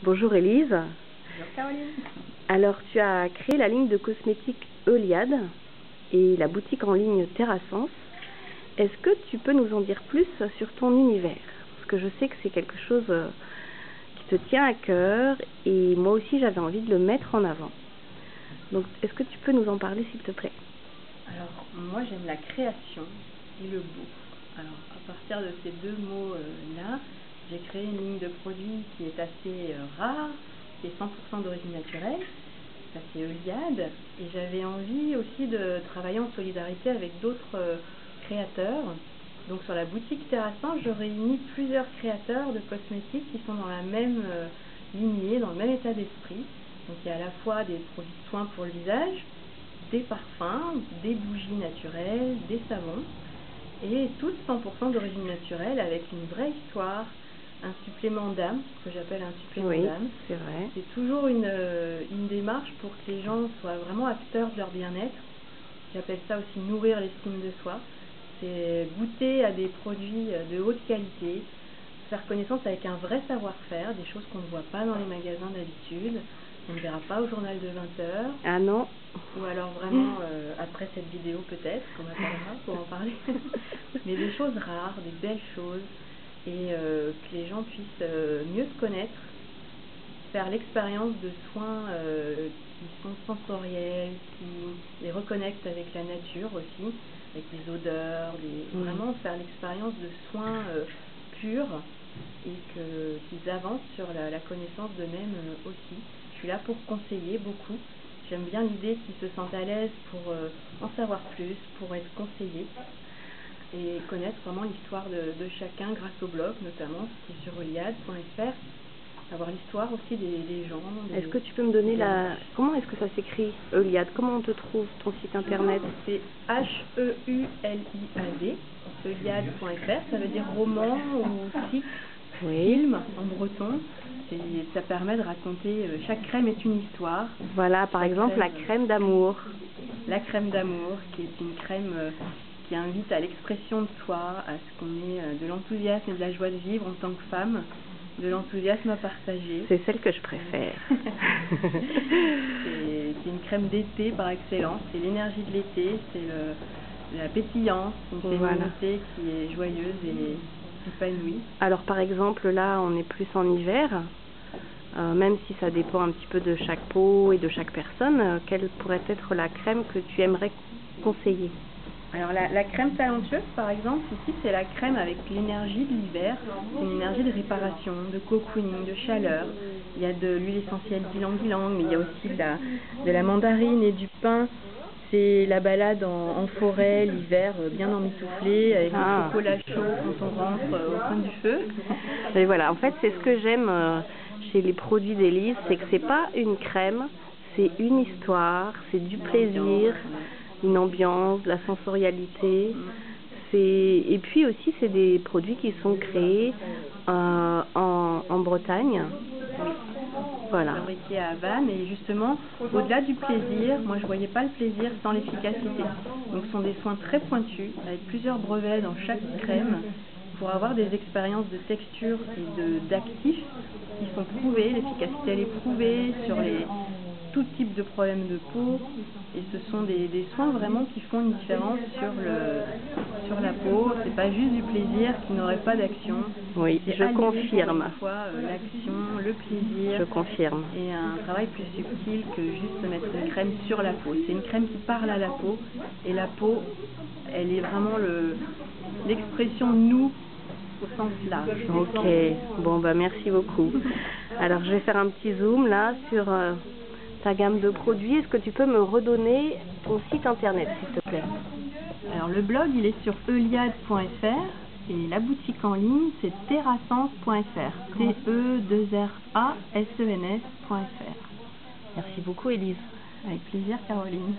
Bonjour Élise. Bonjour Caroline. Alors tu as créé la ligne de cosmétiques Euliade et la boutique en ligne Terrascence. Est-ce que tu peux nous en dire plus sur ton univers? Parce que je sais que c'est quelque chose qui te tient à cœur et moi aussi j'avais envie de le mettre en avant. Donc est-ce que tu peux nous en parler s'il te plaît? Alors moi j'aime la création et le beau. Alors à partir de ces deux mots-là, j'ai créé une ligne de produits qui est assez rare, qui est 100% d'origine naturelle. Ça c'est Euliade, et j'avais envie aussi de travailler en solidarité avec d'autres créateurs. Donc sur la boutique Terrascence, je réunis plusieurs créateurs de cosmétiques qui sont dans la même lignée, dans le même état d'esprit. Donc il y a à la fois des produits de soins pour le visage, des parfums, des bougies naturelles, des savons, et toutes 100% d'origine naturelle avec une vraie histoire, un supplément d'âme, que j'appelle un supplément d'âme. C'est vrai. C'est toujours une démarche pour que les gens soient vraiment acteurs de leur bien-être. J'appelle ça aussi nourrir l'estime de soi. C'est goûter à des produits de haute qualité, faire connaissance avec un vrai savoir-faire, des choses qu'on ne voit pas dans les magasins d'habitude, on ne verra pas au journal de 20h. Ah non. Ou alors vraiment après cette vidéo peut-être, qu'on m'appellera pour en parler. Mais des choses rares, des belles choses, et que les gens puissent mieux se connaître, faire l'expérience de soins qui sont sensoriels, qui les reconnectent avec la nature aussi, avec les odeurs, vraiment faire l'expérience de soins purs, et qu'ils avancent sur la connaissance d'eux-mêmes aussi. Je suis là pour conseiller beaucoup. J'aime bien l'idée qu'ils se sentent à l'aise pour en savoir plus, pour être conseillés et connaître vraiment l'histoire de chacun grâce au blog notamment, qui est sur euliade.fr. Avoir l'histoire aussi des gens. Est-ce que tu peux me donner comment est-ce que ça s'écrit Euliade? Comment on te trouve, ton site internet? C'est H-E-U-L-I-A-D, euliade.fr, ça veut dire roman ou cycle, film en breton. Ça permet de raconter, chaque crème est une histoire. Voilà, par exemple la crème d'amour. La crème d'amour, qui est une crème qui invite à l'expression de soi, à ce qu'on ait de l'enthousiasme et de la joie de vivre en tant que femme, de l'enthousiasme à partager. C'est celle que je préfère. C'est une crème d'été par excellence, c'est l'énergie de l'été, c'est la pétillance, une féminité qui est joyeuse et épanouie. Alors par exemple là on est plus en hiver, même si ça dépend un petit peu de chaque peau et de chaque personne, quelle pourrait être la crème que tu aimerais conseiller? Alors la crème talentueuse par exemple, ici c'est la crème avec l'énergie de l'hiver, c'est une énergie de réparation, de cocooning, de chaleur. Il y a de l'huile essentielle d'ylang-ylang, mais il y a aussi de la mandarine et du pin. C'est la balade en forêt l'hiver, bien emmitouflée, avec le chocolat chaud quand on rentre au coin du feu. Et voilà, en fait c'est ce que j'aime chez les produits d'Élise, c'est que c'est pas une crème, c'est une histoire, c'est du plaisir, une ambiance, de la sensorialité. Et puis aussi c'est des produits qui sont créés en Bretagne. Oui. Voilà. Fabriqués à Vannes, et justement au-delà du plaisir, moi je voyais pas le plaisir sans l'efficacité. Donc ce sont des soins très pointus avec plusieurs brevets dans chaque crème pour avoir des expériences de texture et d'actifs qui sont prouvés. L'efficacité elle est prouvée sur tout type de problèmes de peau, et ce sont des soins vraiment qui font une différence sur la peau. C'est pas juste du plaisir qui n'aurait pas d'action. Oui, je confirme. L'action, le plaisir. Je confirme. Et un travail plus subtil que juste mettre une crème sur la peau. C'est une crème qui parle à la peau, et la peau, elle est vraiment l'expression de nous au sens large. Ok, bon bah merci beaucoup. Alors je vais faire un petit zoom là sur ta gamme de produits. Est-ce que tu peux me redonner ton site internet s'il te plaît? Alors le blog il est sur euliade.fr et la boutique en ligne c'est terrascence.fr, T-E-2-R-A-S-E-N-S.fr. Merci beaucoup Élise. Avec plaisir Caroline.